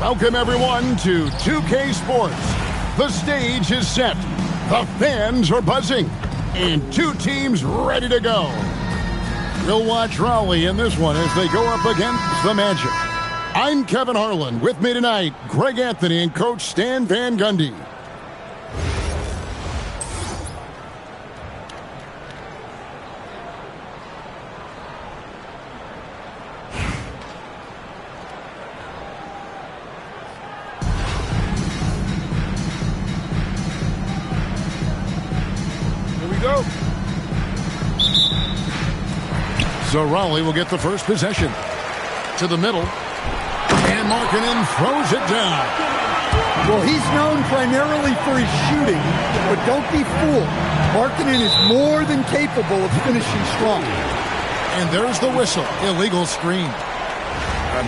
Welcome, everyone, to 2K Sports. The stage is set, the fans are buzzing, and two teams ready to go. We'll watch Raleigh in this one as they go up against the Magic. I'm Kevin Harlan. With me tonight, Greg Anthony and Coach Stan Van Gundy. So Raleigh will get the first possession. To the middle. And Markkanen throws it down. Well, he's known primarily for his shooting, but don't be fooled. Markkanen is more than capable of finishing strong. And there's the whistle. Illegal screen.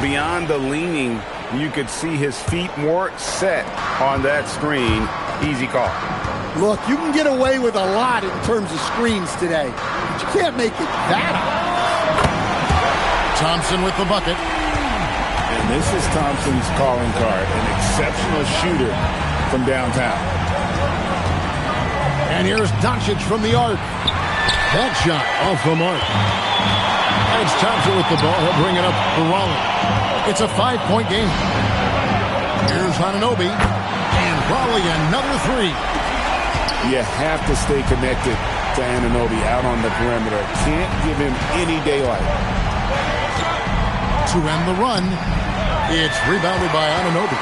Beyond the leaning, you could see his feet more set on that screen. Easy call. Look, you can get away with a lot in terms of screens today, but you can't make it that obvious. Thompson with the bucket. And this is Thompson's calling card, an exceptional shooter from downtown. And here's Doncic from the arc. That shot off the mark. And it's Thompson with the ball. He'll bring it up for Raleigh. It's a 5-point game. Here's Anunoby. And Raleigh another three. You have to stay connected to Anunoby out on the perimeter. Can't give him any daylight. To end the run, it's rebounded by Anunoby.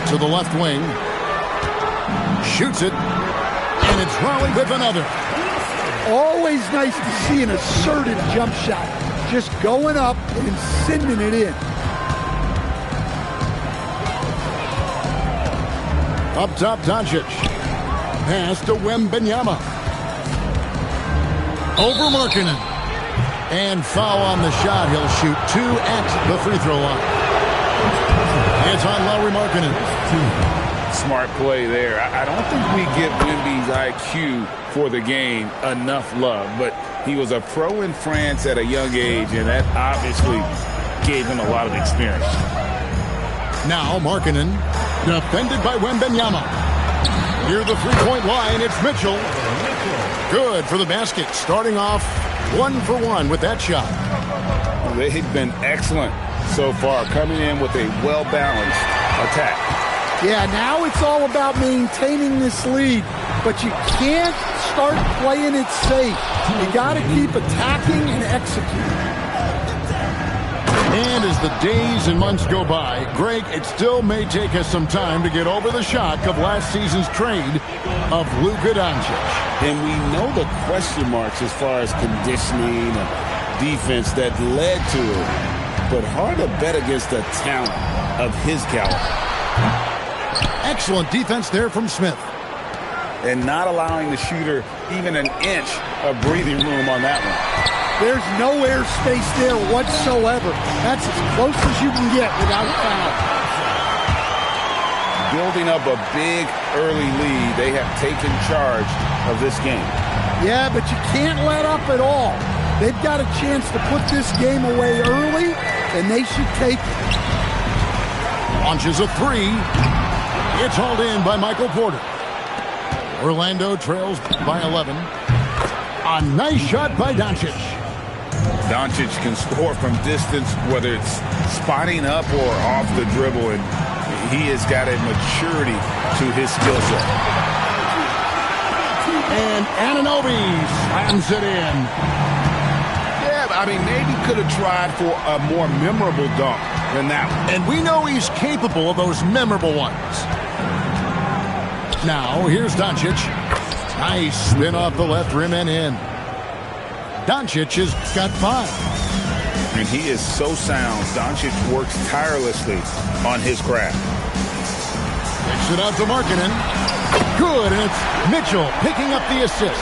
To the left wing. Shoots it. And it's Raleigh with another. Always nice to see an assertive jump shot. Just going up and sending it in. Up top, Doncic. Pass to Wembanyama. Over Markkanen. And foul on the shot. He'll shoot two at the free throw line. It's on Lauri Markkanen. Smart play there. I don't think we give Wemby's IQ for the game enough love, but he was a pro in France at a young age, and that obviously gave him a lot of experience. Now Markkanen, defended by Wembanyama. Near the three-point line, it's Mitchell. Good for the basket, starting off 1-for-1 with that shot. They've been excellent so far, coming in with a well-balanced attack. Yeah, now it's all about maintaining this lead, but you can't start playing it safe. You got to keep attacking and executing. And as the days and months go by, Greg, it still may take us some time to get over the shock of last season's trade of Luka Doncic. And we know the question marks as far as conditioning and defense that led to it. But hard to bet against the talent of his caliber. Excellent defense there from Smith. And not allowing the shooter even an inch of breathing room on that one. There's no airspace there whatsoever. That's as close as you can get without a foul. Building up a big early lead, they have taken charge of this game. Yeah, but you can't let up at all. They've got a chance to put this game away early, and they should take it. Launches a three. It's hauled in by Michael Porter. Orlando trails by 11. A nice shot by Doncic. Doncic can score from distance, whether it's spotting up or off the dribble, and he has got a maturity to his skill set. And Anunoby slams it in. Yeah, I mean, maybe could have tried for a more memorable dunk than that one. And we know he's capable of those memorable ones. Now, here's Doncic. Nice spin off the left rim and in. Doncic has got 5. And he is so sound. Doncic works tirelessly on his craft. Kicks it out to Markkanen. Good, and it's Mitchell picking up the assist.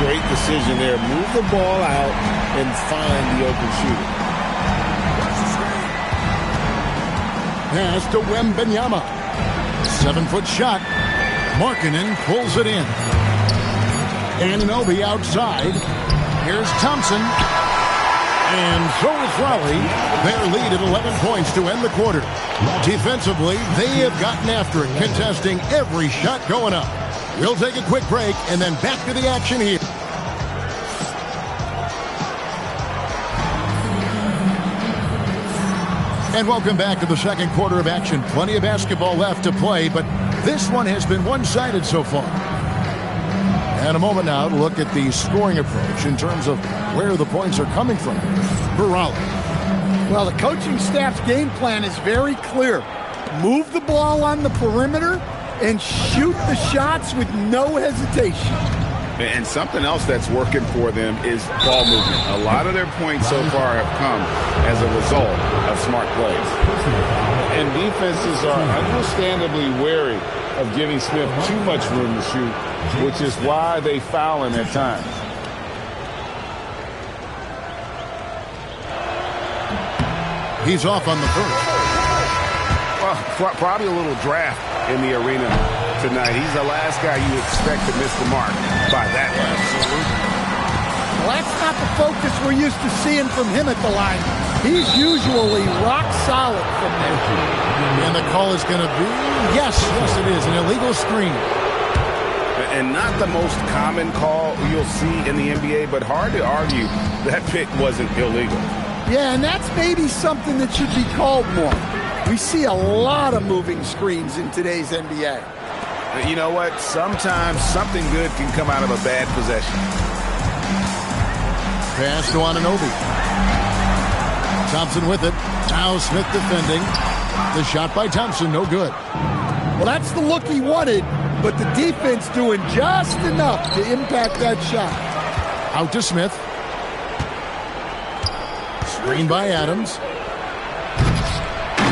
Great decision there. Move the ball out and find the open shooter. Pass to Wembanyama. 7-foot shot. Markkanen pulls it in. Anunoby outside. Here's Thompson. And so is Raleigh. Their lead at 11 points to end the quarter. Defensively, they have gotten after it, contesting every shot going up. We'll take a quick break and then back to the action here. And welcome back to the second quarter of action. Plenty of basketball left to play, but this one has been one-sided so far. And a moment now to look at the scoring approach in terms of where the points are coming from for Raleigh. Well, the coaching staff's game plan is very clear. Move the ball on the perimeter and shoot the shots with no hesitation. And something else that's working for them is ball movement. A lot of their points so far have come as a result of smart plays. And defenses are understandably wary of giving Smith too much room to shoot, which is why they foul him at times. He's off on the first. Well, probably a little draft in the arena tonight. He's the last guy you expect to miss the mark by that much. Well, that's not the focus we're used to seeing from him at the line. He's usually rock solid from there. And the call is going to be, yes, it is, an illegal screen. And not the most common call you'll see in the NBA, but hard to argue that pick wasn't illegal. Yeah, and that's maybe something that should be called more. We see a lot of moving screens in today's NBA. You know what? Sometimes something good can come out of a bad possession. Pass to Anunoby. Thompson with it. Now Smith defending. The shot by Thompson, no good. Well, that's the look he wanted, but the defense doing just enough to impact that shot. Out to Smith. Screen by Adams.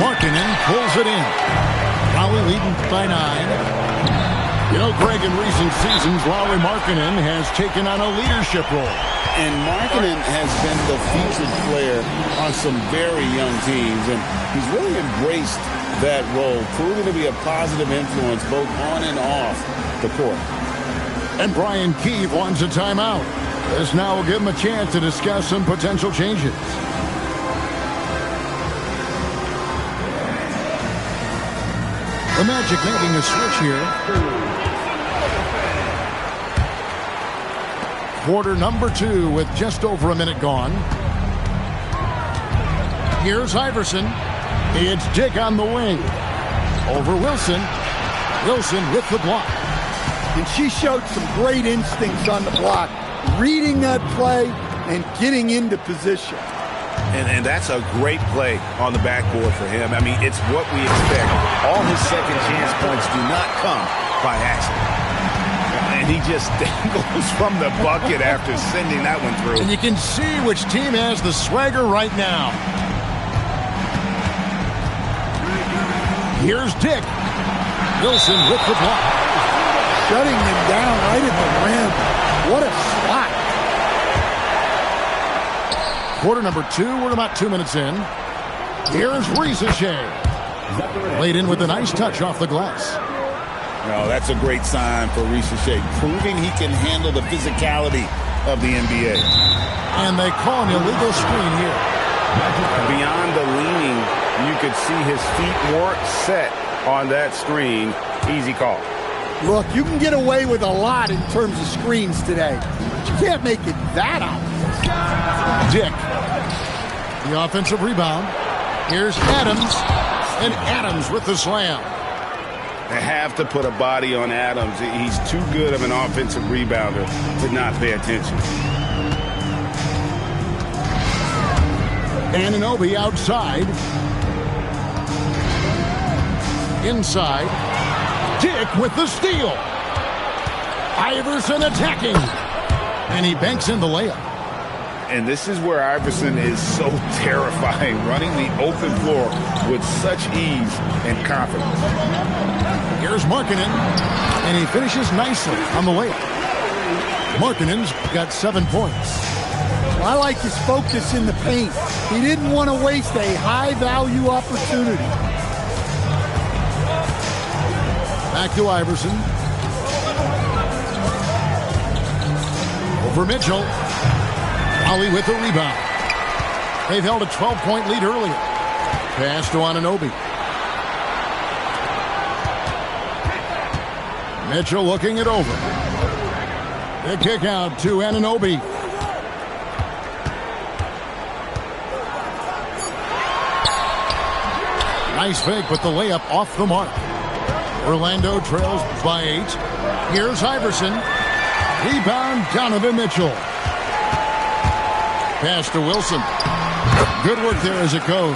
Markkanen pulls it in. Raleigh leading by 9. You know, Greg, in recent seasons, Lauri Markkanen has taken on a leadership role. And Markkanen has been the featured player on some very young teams, and he's really embraced that role, proving to be a positive influence both on and off the court. And Brian Keefe wants a timeout. This now will give him a chance to discuss some potential changes. The Magic making a switch here. Quarter number 2 with just over a minute gone. Here's Iverson. It's Dick on the wing. Over Wilson. Wilson with the block. And she showed some great instincts on the block, reading that play and getting into position. And that's a great play on the backboard for him. I mean, it's what we expect. All his second chance points do not come by accident. And he just dangles from the bucket after sending that one through. And you can see which team has the swagger right now. Here's Dick. Wilson with the block. Shutting them down right at the rim. What a spot. Quarter number 2, we're about 2 minutes in. Here's Risacher. Laid in with a nice touch off the glass. No, that's a great sign for Risacher, proving he can handle the physicality of the NBA. And they call an illegal screen here. Beyond the leaning, you could see his feet weren't set on that screen. Easy call. Look, you can get away with a lot in terms of screens today, but you can't make it that obvious. Dick, the offensive rebound. Here's Adams, and Adams with the slam. They have to put a body on Adams. He's too good of an offensive rebounder to not pay attention. Anunoby outside. Inside. Dick with the steal. Iverson attacking. And he banks in the layup. And this is where Iverson is so terrifying, running the open floor with such ease and confidence. Here's Markkanen, and he finishes nicely on the layup. Markkanen's got 7 points. I like his focus in the paint. He didn't want to waste a high-value opportunity. Back to Iverson. Over Mitchell. Ollie with the rebound. They've held a 12-point lead earlier. Pass to Anunoby. Mitchell looking it over. The kick out to Anunoby. Nice fake, but the layup off the mark. Orlando trails by 8. Here's Iverson. Rebound, Donovan Mitchell. Pass to Wilson. Good work there as it goes.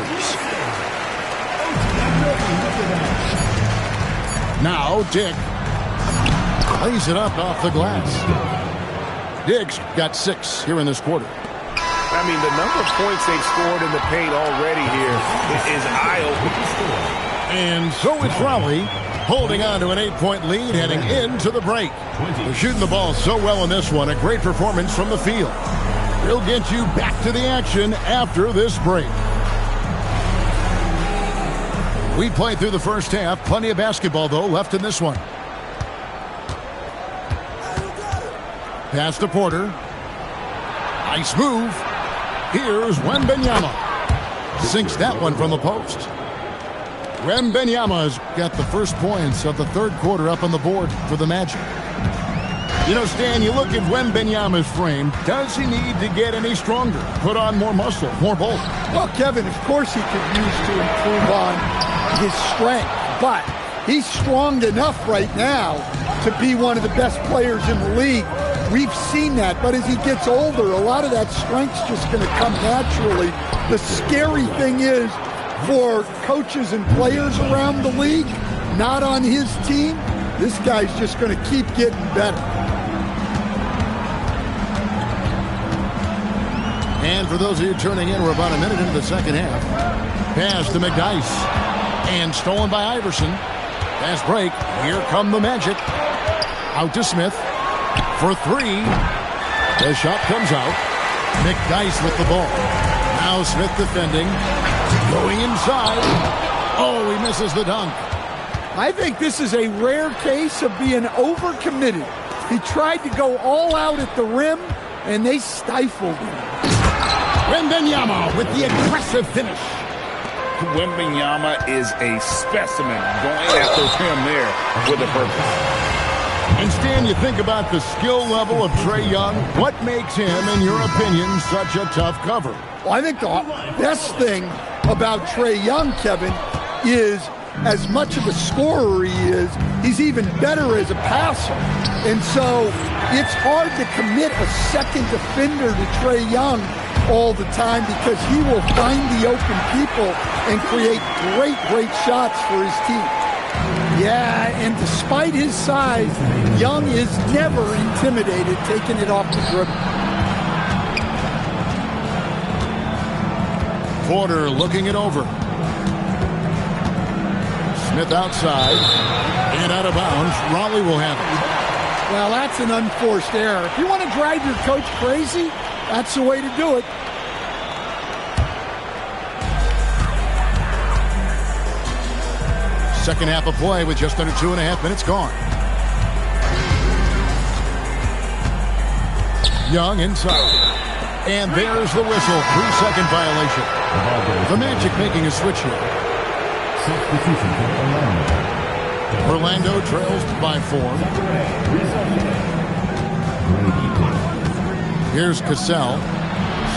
Now Dick lays it up off the glass. Dick's got 6 here in this quarter. I mean, the number of points they've scored in the paint already here is eye-opening. And so it's Raleigh holding on to an 8-point lead heading into the break. They're shooting the ball so well in this one. A great performance from the field. We'll get you back to the action after this break. We played through the first half. Plenty of basketball, though, left in this one. Pass to Porter. Nice move. Here's Wembanyama. Sinks that one from the post. Wembanyama's got the first points of the third quarter up on the board for the Magic. You know, Stan, you look at Wembanyama's frame. Does he need to get any stronger? Put on more muscle, more bulk? Well, Kevin, of course he could use to improve on his strength, but he's strong enough right now to be one of the best players in the league. We've seen that, but as he gets older, a lot of that strength's just going to come naturally. The scary thing is, for coaches and players around the league, not on his team, this guy's just going to keep getting better. And for those of you turning in, we're about a minute into the second half. Pass to McDyess. And stolen by Iverson. Fast break. Here come the Magic. Out to Smith. For 3. The shot comes out. McDyess with the ball. Now Smith defending. Going inside. Oh, he misses the dunk. I think this is a rare case of being overcommitted. He tried to go all out at the rim, and they stifled him. Wembanyama with the aggressive finish. Wembanyama is a specimen, going after him there with a purpose. And Stan, you think about the skill level of Trae Young. What makes him, in your opinion, such a tough cover? Well, I think the best thing about Trae Young, Kevin, is as much of a scorer he is, he's even better as a passer. And so it's hard to commit a second defender to Trae Young all the time because he will find the open people and create great shots for his team. Yeah, and despite his size, Young is never intimidated taking it off the dribble. Porter looking it over. Smith outside and out of bounds. Raleigh will have it. Well, that's an unforced error. If you want to drive your coach crazy, that's the way to do it. Second half of play with just under 2.5 minutes gone. Young inside. And there's the whistle. 3-second violation. The Magic making a switch here. Orlando trails by 4. Here's Cassell.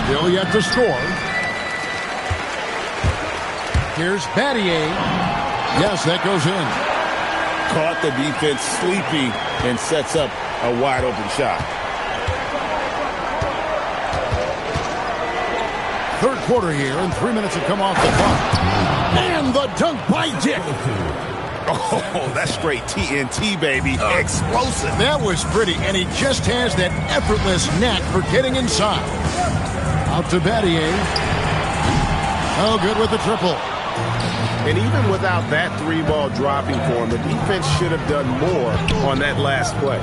Still yet to score. Here's Battier. Yes, that goes in. Caught the defense sleeping and sets up a wide open shot. Third quarter here, and 3 minutes have come off the clock. And the dunk by Dick. Oh, that's straight TNT, baby. Explosive. That was pretty, and he just has that effortless knack for getting inside. Out to Battier. Oh, good with the triple. And even without that 3-ball dropping for him, the defense should have done more on that last play.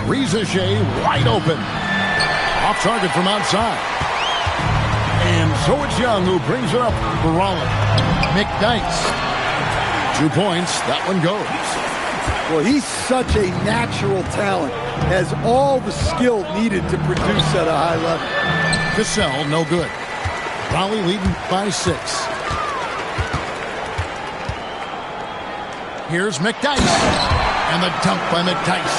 Rizachet wide open. Off target from outside. And so it's Young who brings it up for Raleigh. McDyess. 2 points. That one goes. Well, he's such a natural talent. Has all the skill needed to produce at a high level. Cassell, no good. Raleigh leading by 6. Here's McDyess. And the dunk by McDyess.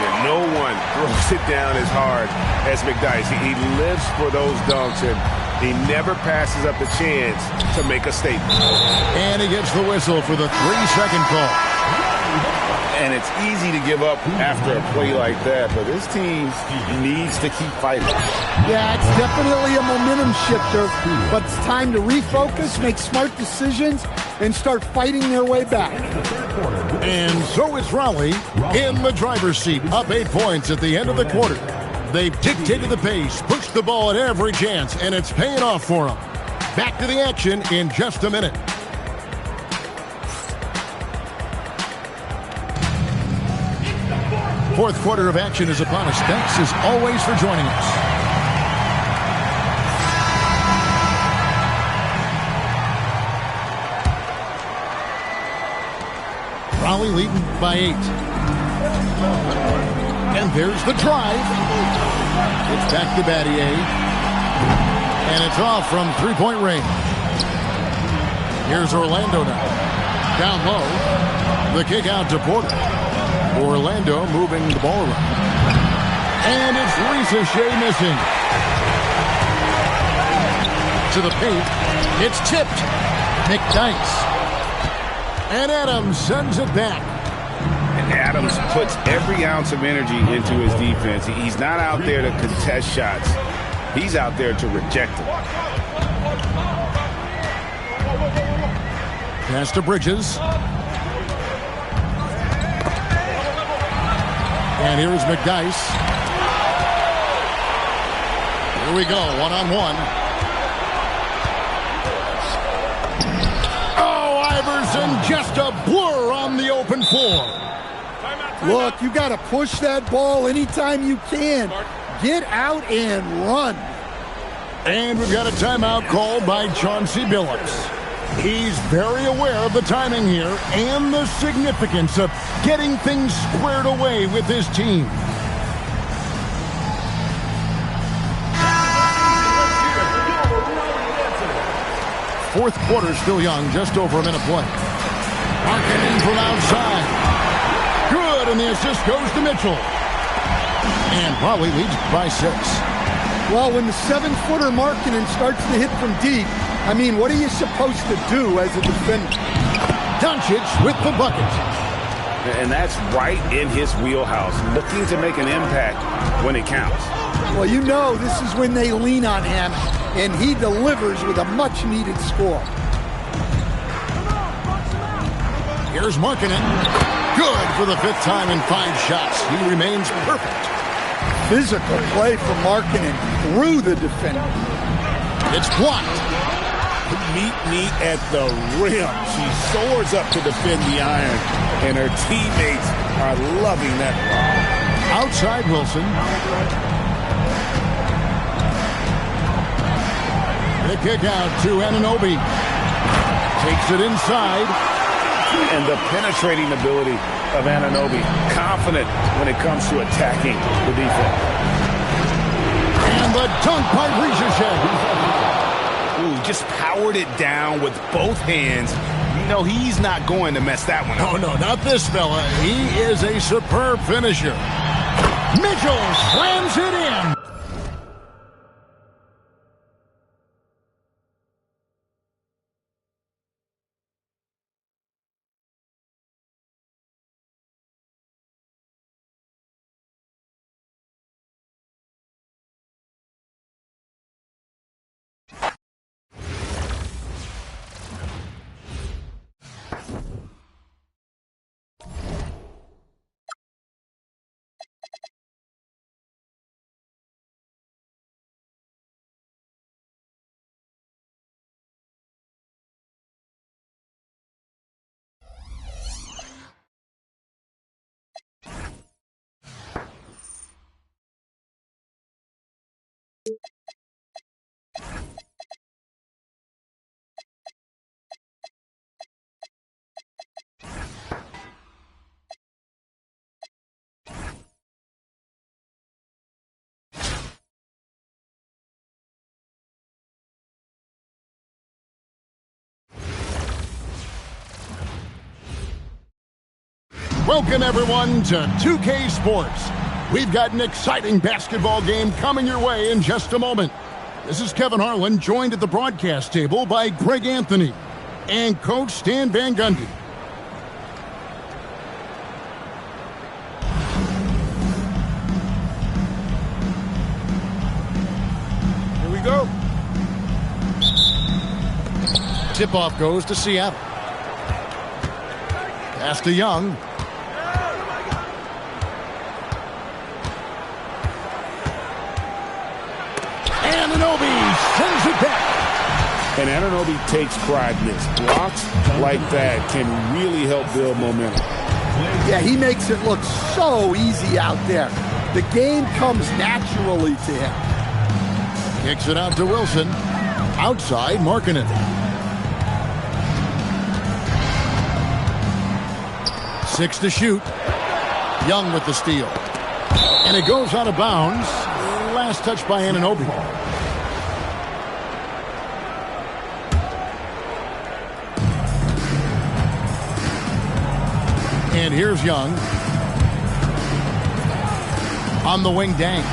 Yeah, no one throws it down as hard as McDyess. He lives for those dunks, and he never passes up the chance to make a statement. And he gets the whistle for the 3-second call. And it's easy to give up after a play like that, but this team needs to keep fighting. Yeah, it's definitely a momentum shifter, but it's time to refocus, make smart decisions, and start fighting their way back. And so is Raleigh in the driver's seat, up 8 points at the end of the quarter. They've dictated the pace, pushed the ball at every chance, and it's paying off for them. Back to the action in just a minute. Fourth quarter of action is upon us. Thanks as always for joining us. Raleigh leading by 8. And there's the drive. It's back to Battier. And it's off from 3-point range. Here's Orlando now. Down low. The kick out to Porter. Orlando moving the ball around. And it's Rizachet missing. To the paint. It's tipped. McDyess. And Adams sends it back. And Adams puts every ounce of energy into his defense. He's not out there to contest shots. He's out there to reject them. Pass to Bridges. And here's McDyess. Here we go, one-on-one. Oh, Iverson, just a blur on the open floor. Look, you got to push that ball anytime you can. Get out and run. And we've got a timeout called by Chauncey Billups. He's very aware of the timing here and the significance of getting things squared away with his team. Fourth quarter still young, just over a minute play. Marketing from outside. Good, and the assist goes to Mitchell. And Raleigh leads by 6. Well, when the 7-footer Markkanen starts to hit from deep, I mean, what are you supposed to do as a defender? Doncic with the bucket. And that's right in his wheelhouse, looking to make an impact when it counts. Well, you know this is when they lean on him, and he delivers with a much-needed score. Here's Markkanen. Good for the 5th time in 5 shots. He remains perfect. Physical play from Markkanen through the defender. It's blocked. Meet at the rim. She soars up to defend the iron, and her teammates are loving that block. Outside Wilson. The kick out to Anunoby. Takes it inside. And the penetrating ability of Anunoby. Confident when it comes to attacking the defense. And the dunk by Rizachet. Ooh, just powered it down with both hands. You know, he's not going to mess that one up. Oh, no, not this fella. He is a superb finisher. Mitchell slams it in. Welcome, everyone, to 2K Sports. We've got an exciting basketball game coming your way in just a moment. This is Kevin Harlan, joined at the broadcast table by Greg Anthony and Coach Stan Van Gundy. Here we go. Tip-off goes to Seattle. Pass to Young. Sends it back. And Anunoby takes pride in this. Blocks like that can really help build momentum. Yeah, he makes it look so easy out there. The game comes naturally to him. Kicks it out to Wilson. Outside, marking it. 6 to shoot. Young with the steal. And it goes out of bounds. Last touch by Anunoby. And here's Young. On the wing, Dang.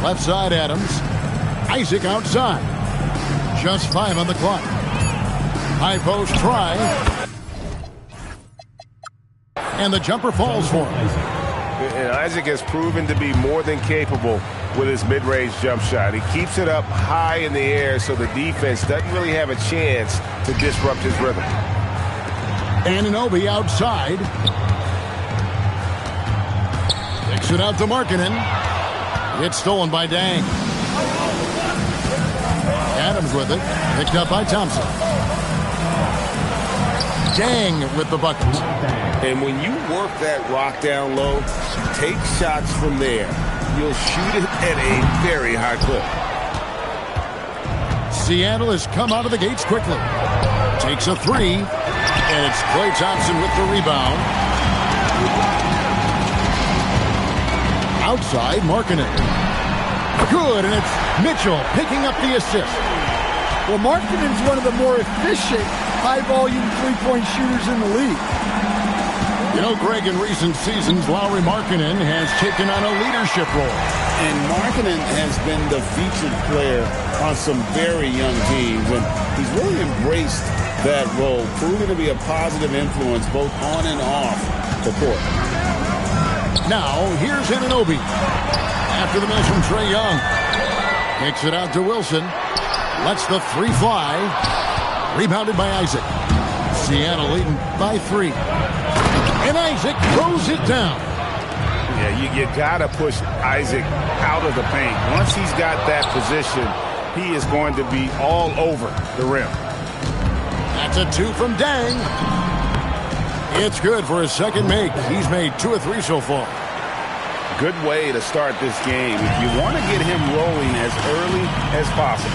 Left side, Adams. Isaac outside. Just 5 on the clock. High post try. And the jumper falls for him. And Isaac has proven to be more than capable with his mid-range jump shot. He keeps it up high in the air so the defense doesn't really have a chance to disrupt his rhythm. Anunoby outside. Kicks it out to Markkanen. It's stolen by Dang. Adams with it. Picked up by Thompson. Dang with the bucket. And when you work that rock down low, take shots from there. You'll shoot it at a very high clip. Seattle has come out of the gates quickly. Takes a 3. And it's Klay Thompson with the rebound. Outside, Markkanen. Good, and it's Mitchell picking up the assist. Well, Markkanen's one of the more efficient, high-volume three-point shooters in the league. You know, Greg, in recent seasons, Lauri Markkanen has taken on a leadership role. And Markkanen has been the featured player on some very young teams, and he's really embraced that role, proving to be a positive influence both on and off the court. Now, here's Anunoby. After the miss from Trae Young. Kicks it out to Wilson. Lets the 3 fly. Rebounded by Isaac. Seattle leading by 3. And Isaac throws it down. Yeah, you got to push Isaac out of the paint. Once he's got that position, he is going to be all over the rim. That's a 2 from Dang. It's good for his second make. He's made 2 of 3 so far. Good way to start this game if you want to get him rolling as early as possible.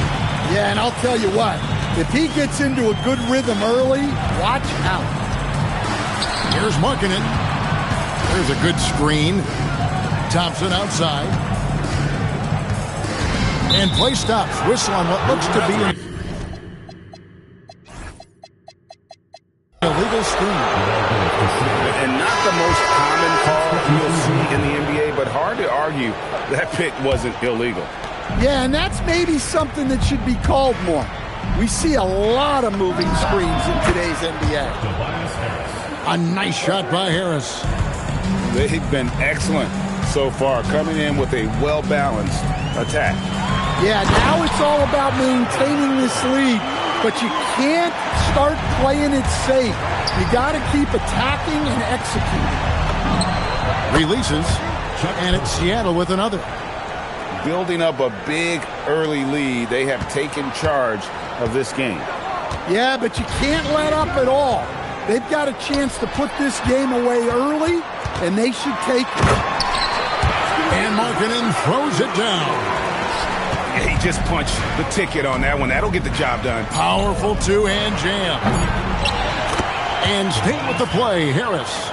Yeah, and I'll tell you what, if he gets into a good rhythm early, watch out. Here's Markkanen. There's a good screen. Thompson outside. And play stops. Whistle on what looks to be an illegal screen. And not the most common call you'll see in the NBA, but hard to argue that pick wasn't illegal. Yeah, and that's maybe something that should be called more. We see a lot of moving screens in today's NBA. A nice shot by Harris. They've been excellent so far, coming in with a well-balanced attack. Yeah, now it's all about maintaining this lead, but you can't start playing it safe. You got to keep attacking and executing. Releases, and it's Seattle with another. Building up a big early lead, they have taken charge of this game. Yeah, but you can't let up at all. They've got a chance to put this game away early, and they should take it. And Markkanen throws it down. Yeah, he just punched the ticket on that one. That'll get the job done. Powerful two-hand jam. And staying with the play, Harris.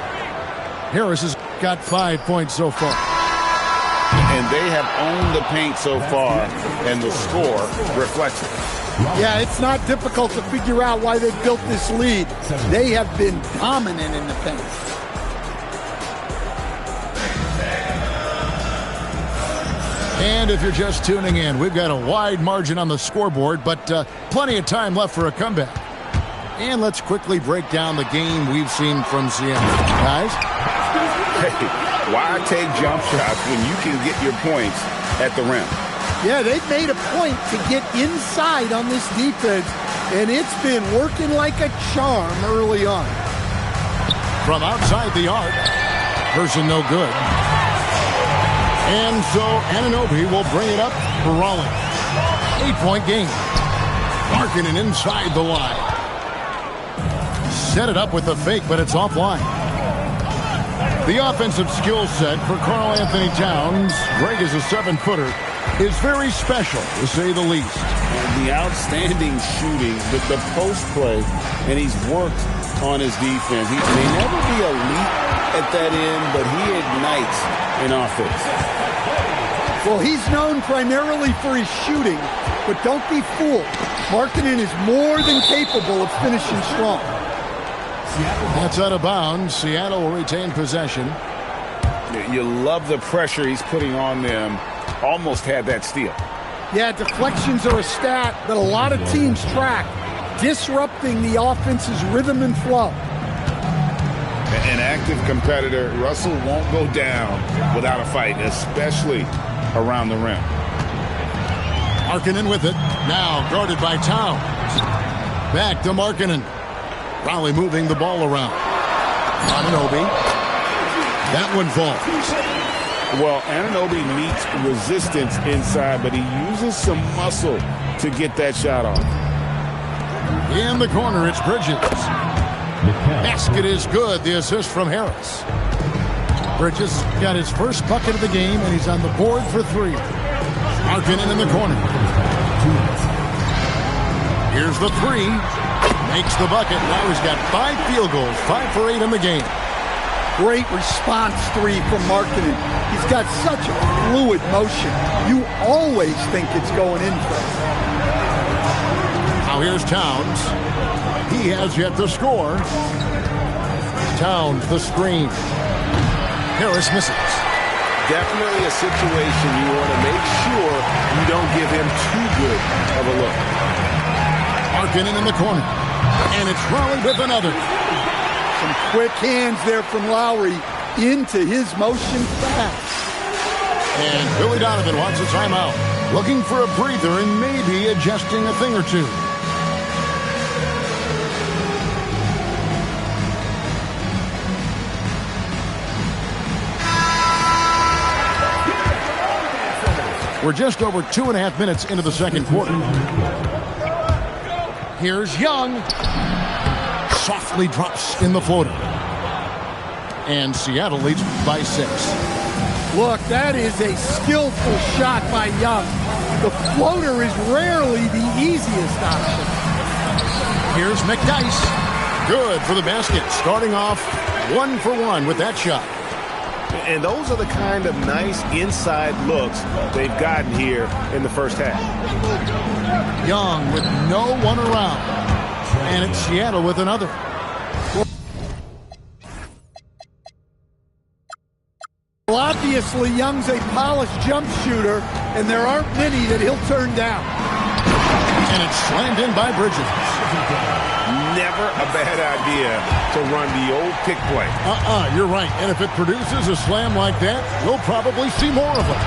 Harris has got 5 points so far. And they have owned the paint so far, and the score reflects it. Yeah, it's not difficult to figure out why they built this lead. They have been dominant in the paint. And if you're just tuning in, we've got a wide margin on the scoreboard, but plenty of time left for a comeback. And let's quickly break down the game we've seen from Seattle. Guys? Hey, why take jump shots when you can get your points at the rim? Yeah, they've made a point to get inside on this defense, and it's been working like a charm early on. From outside the arc, person no good. And so Anunoby will bring it up for Raleigh. 8-point game. Markkanen inside the line. Set it up with the fake, but it's offline. The offensive skill set for Karl Anthony Towns, Greg is a 7-footer, is very special, to say the least. And the outstanding shooting with the post play, and he's worked on his defense. He may never be elite at that end, but he ignites in offense. Well, he's known primarily for his shooting, but don't be fooled. Markkanen is more than capable of finishing strong. That's out of bounds. Seattle will retain possession. You love the pressure he's putting on them. Almost had that steal. Yeah, deflections are a stat that a lot of teams track, disrupting the offense's rhythm and flow. An active competitor, Russell won't go down without a fight, especially around the rim. Markkanen with it. Now guarded by Towns. Back to Markkanen. Raleigh moving the ball around. Anunoby. That one falls. Well, Anunoby meets resistance inside, but he uses some muscle to get that shot off. In the corner, it's Bridges. Basket is good. The assist from Harris. Bridges got his first bucket of the game, and he's on the board for 3. Markkanen in the corner. Here's the 3. Makes the bucket. Now he's got 5 field goals, 5 for 8 in the game. Great response 3 from Markkanen. He's got such a fluid motion. You always think it's going in for him. Now here's Towns. He has yet to score. Towns, the screen. Harris misses. Definitely a situation you want to make sure you don't give him too good of a look. Markkanen in the corner. And it's Raleigh with another. Some quick hands there from Lowry into his motion fast. And Billy Donovan wants a timeout. Looking for a breather and maybe adjusting a thing or two. We're just over 2.5 minutes into the second quarter. Here's Young. Softly drops in the floater. And Seattle leads by 6. Look, that is a skillful shot by Young. The floater is rarely the easiest option. Here's McDyess. Good for the basket. Starting off 1 for 1 with that shot. And those are the kind of nice inside looks they've gotten here in the first half. Young with no one around. And it's Seattle with another. Well, obviously, Young's a polished jump shooter, and there aren't many that he'll turn down. And it's slammed in by Bridges. Never a bad idea to run the old pick play. You're right. And if it produces a slam like that, we'll probably see more of it.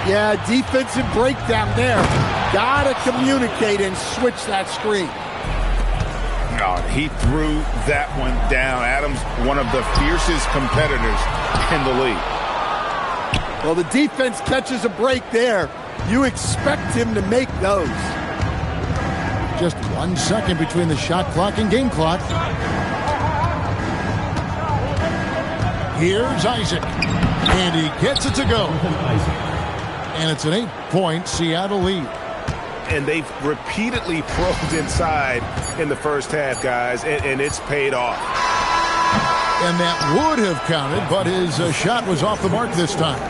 Yeah, defensive breakdown there. Gotta communicate and switch that screen. Oh, he threw that one down. Adams, one of the fiercest competitors in the league. Well, the defense catches a break there. You expect him to make those. Just 1 second between the shot clock and game clock. Here's Isaac. And he gets it to go. And it's an 8-point Seattle lead. And they've repeatedly probed inside in the first half, guys, and it's paid off. And that would have counted, but his shot was off the mark this time.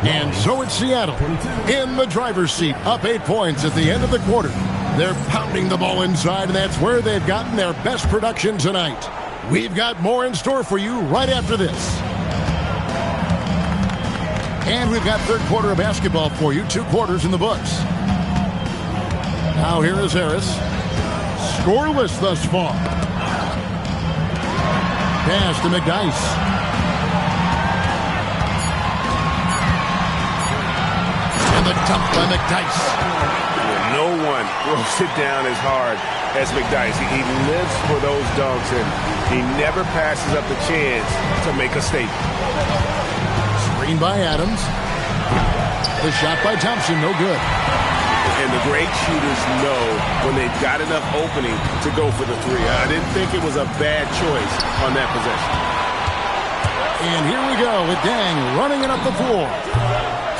And so it's Seattle in the driver's seat, up 8 points at the end of the quarter. They're pounding the ball inside, and that's where they've gotten their best production tonight. We've got more in store for you right after this. And we've got third quarter of basketball for you, 2 quarters in the books. Now here is Harris. Scoreless thus far. Pass to McDyess. And the dump by McDyess. No one throws it down as hard as McDyess. He lives for those dunks, and he never passes up the chance to make a statement. Screen by Adams. The shot by Thompson, no good. And the great shooters know when they've got enough opening to go for the three. I didn't think it was a bad choice on that possession. And here we go with Dang running it up the floor.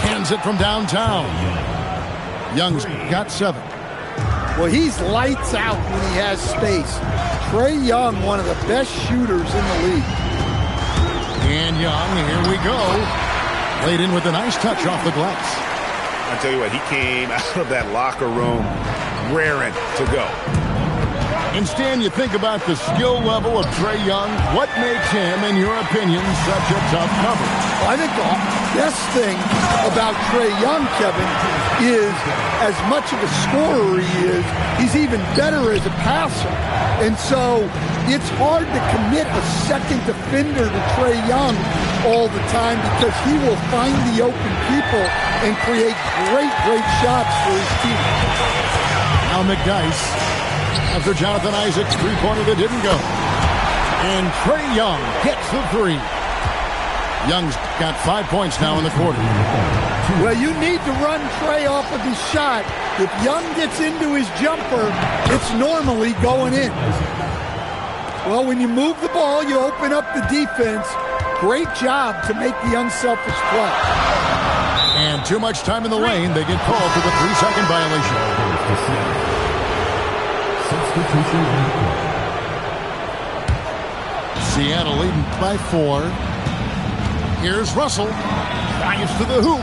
Cans it from downtown. Young's got 7. Well, he's lights out when he has space. Trae Young, one of the best shooters in the league. And Young, here we go. Laid in with a nice touch off the glass. I tell you what, he came out of that locker room raring to go. And Stan, you think about the skill level of Trae Young. What makes him, in your opinion, such a tough cover? I think the best thing about Trae Young, Kevin, is as much of a scorer he is, he's even better as a passer. And so it's hard to commit a second defender to Trae Young all the time because he will find the open people and create great shots for his team. Now McDyess. After Jonathan Isaac's three-pointer that didn't go. And Trae Young gets the 3. Young's got 5 points now in the quarter. Well, you need to run Trae off of his shot. If Young gets into his jumper, it's normally going in. Well, when you move the ball, you open up the defense. Great job to make the unselfish play. And too much time in the lane. They get called for the 3-second violation. Seattle leading by 4. Here's Russell. Drives to the hoop.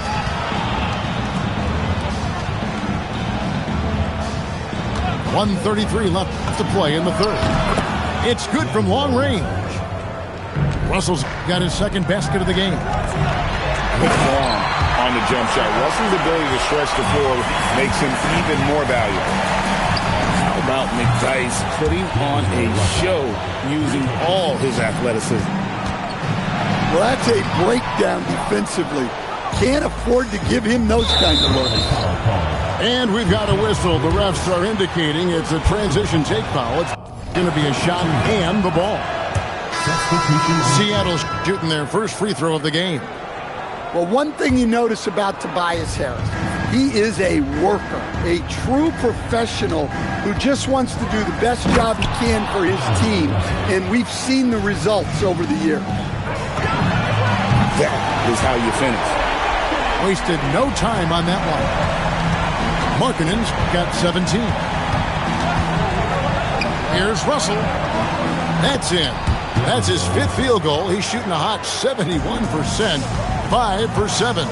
.133 left to play in the third. It's good from long range. Russell's got his second basket of the game. Good form on the jump shot. Russell's ability to stretch the floor makes him even more valuable. About McDyess putting on a show using all his athleticism. Well, that's a breakdown defensively. Can't afford to give him those kinds of looks. And we've got a whistle. The refs are indicating it's a transition take foul. It's going to be a shot and the ball. Seattle's shooting their first free throw of the game. Well, one thing you notice about Tobias Harris, he is a worker, a true professional who just wants to do the best job he can for his team, and we've seen the results over the years. That is how you finish. Wasted no time on that one. Markkanen's got 17. Here's Russell. That's in. That's his 5th field goal. He's shooting a hot 71%. 5 for 7.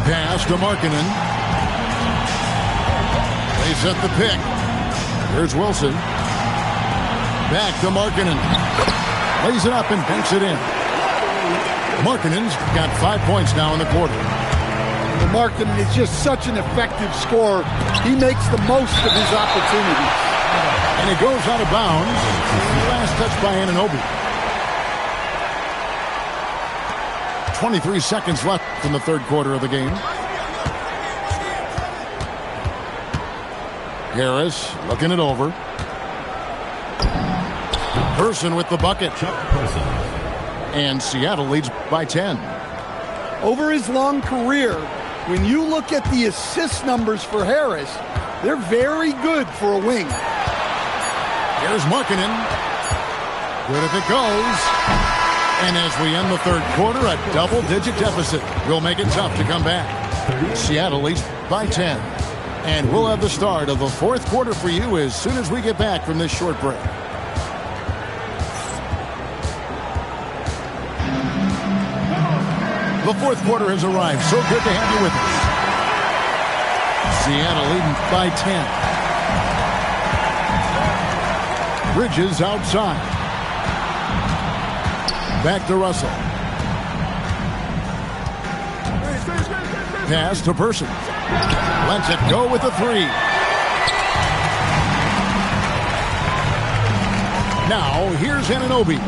Pass to Markkanen. They set the pick. Here's Wilson. Back to Markkanen. Lays it up and banks it in. Markkanen's got 5 points now in the quarter. Markkanen is just such an effective scorer. He makes the most of his opportunities. And it goes out of bounds. Last touch by Anunoby. 23 seconds left in the third quarter of the game. Harris looking it over. Person with the bucket. And Seattle leads by 10. Over his long career, when you look at the assist numbers for Harris, they're very good for a wing. Here's Markkanen. Good if it goes. And as we end the third quarter, a double-digit deficit will make it tough to come back. Seattle leads by 10. And we'll have the start of the fourth quarter for you as soon as we get back from this short break. The fourth quarter has arrived. So good to have you with us. Seattle leading by 10. Bridges outside. Back to Russell. Pass to Person. Lets it go with the 3. Now, here's Anunoby.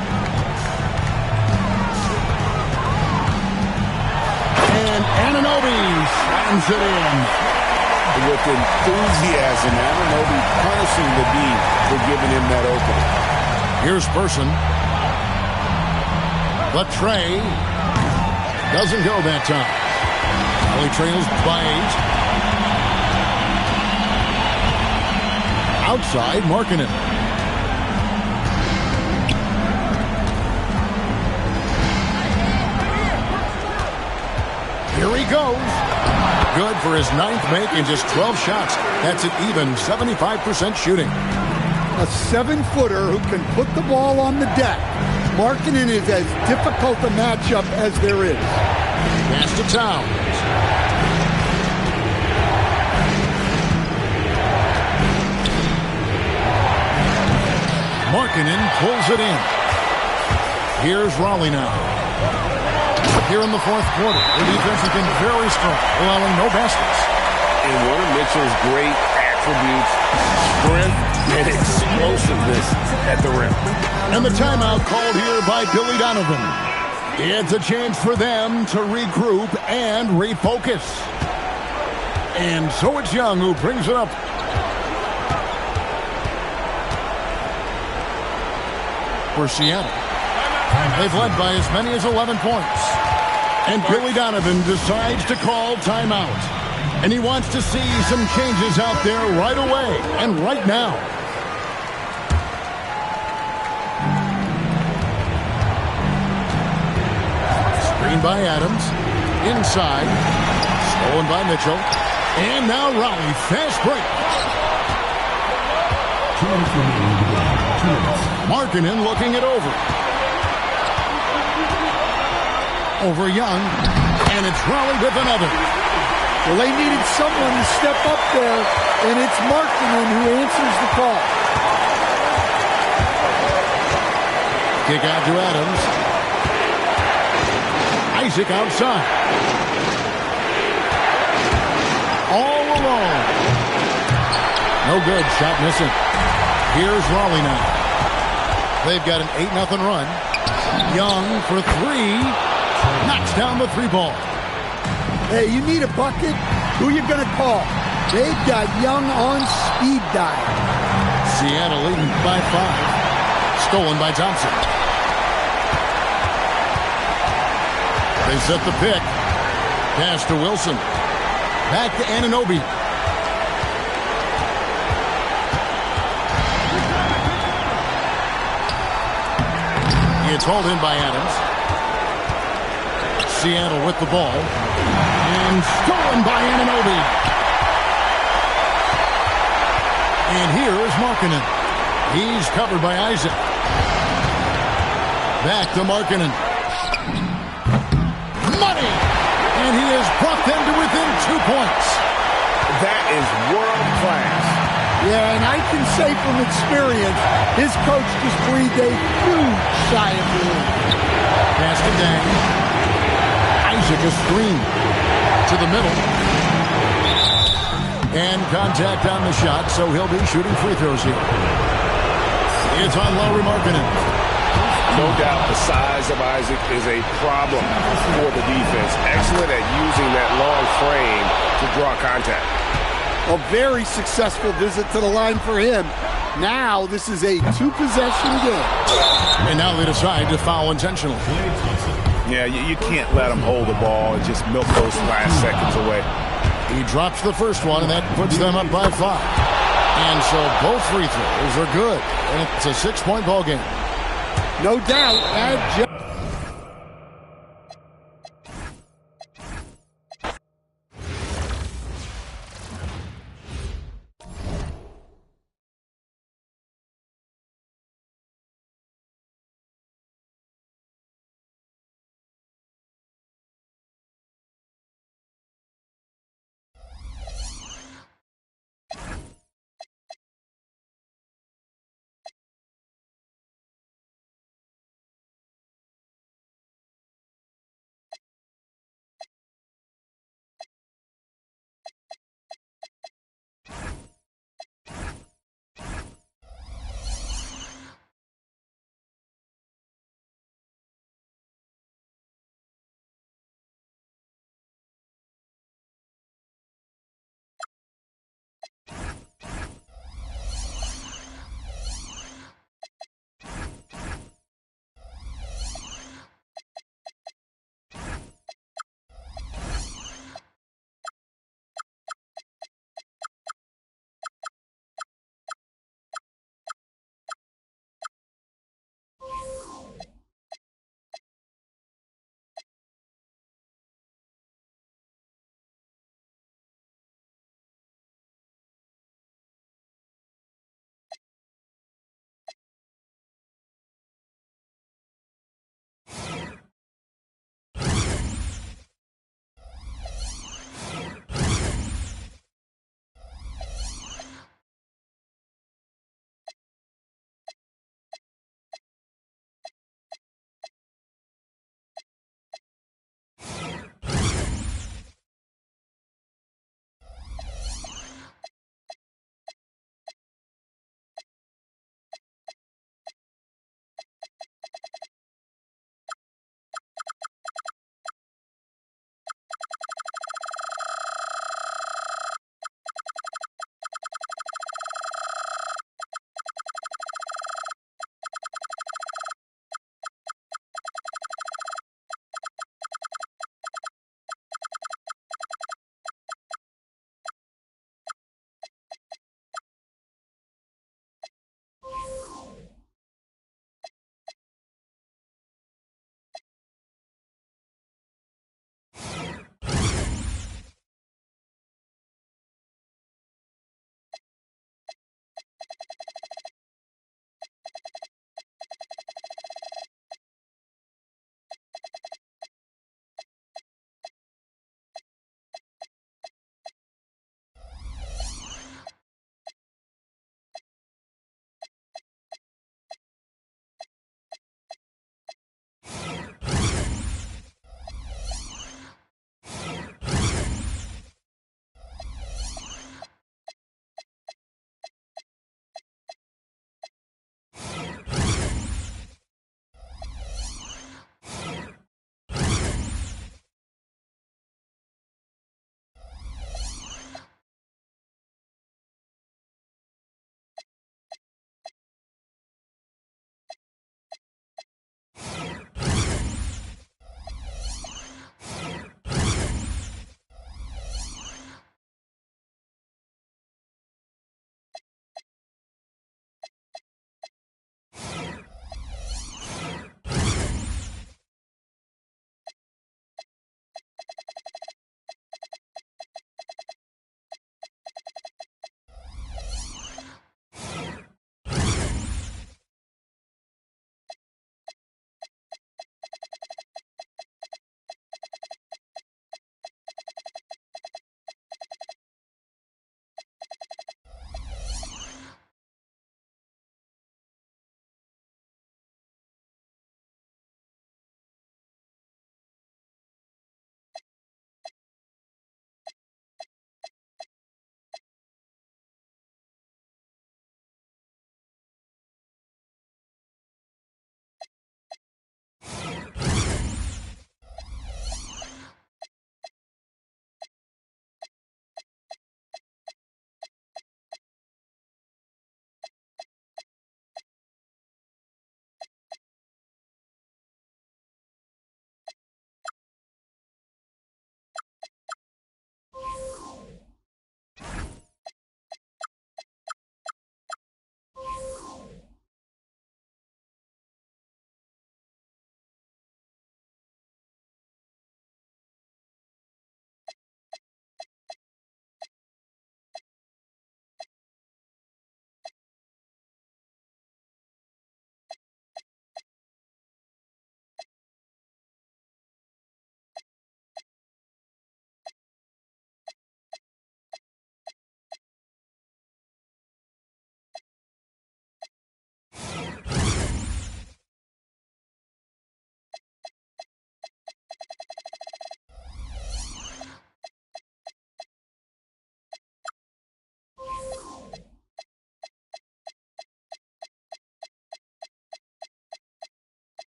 And Anunoby slams it in. With enthusiasm, Anunoby punishing the D for giving him that opening. Here's Person. The tray doesn't go that time. He trails by 8. Outside, Markkanen. Here he goes. Good for his 9th make in just 12 shots. That's an even 75% shooting. A 7-footer who can put the ball on the deck. Markkanen is as difficult a matchup as there is. Pass to Towns. Markkanen pulls it in. Here's Raleigh now. Here in the fourth quarter, the defense has been very strong, allowing no baskets. And one of Mitchell's great attributes, strength and explosiveness at the rim. And the timeout called here by Billy Donovan. It's a chance for them to regroup and refocus. And so it's Young who brings it up. For Seattle. They've led by as many as 11 points. And Billy Donovan decides to call timeout. And he wants to see some changes out there right away and right now. Screen by Adams. Inside. Stolen by Mitchell. And now Raleigh. Fast break. Markkanen looking it over. Over Young. And it's Raleigh with another. Well, they needed someone to step up there, and it's Markkanen who answers the call. Kick out to Adams. Isaac outside. All alone. No good. Shot missing. Here's Raleigh now. They've got an 8-0 run. Young for 3. Knocks down the 3 ball. Hey, you need a bucket? Who you going to call? They've got Young on speed dial. Seattle leading by 5. Stolen by Thompson. They set the pick. Pass to Wilson. Back to Anunoby. It's hauled in by Adams. Seattle with the ball. And stolen by Anunoby. And here is Markkanen. He's covered by Isaac. Back to Markkanen. Money! And he has brought them to within 2 points. That is world class. Yeah, and I can say from experience, his coach just breathed a huge sigh of relief. Pass to Dang. Isaac a screen to the middle. And contact on the shot, so he'll be shooting free throws here. It's on Lauri Markkanen. No doubt the size of Isaac is a problem for the defense. Excellent at using that long frame to draw contact. A very successful visit to the line for him. Now this is a 2-possession game. And now they decide to foul intentionally. Yeah, you can't let him hold the ball and just milk those last seconds away. He drops the first one, and that puts them up by 5. And so both free throws are good. And it's a 6-point ball game. No doubt.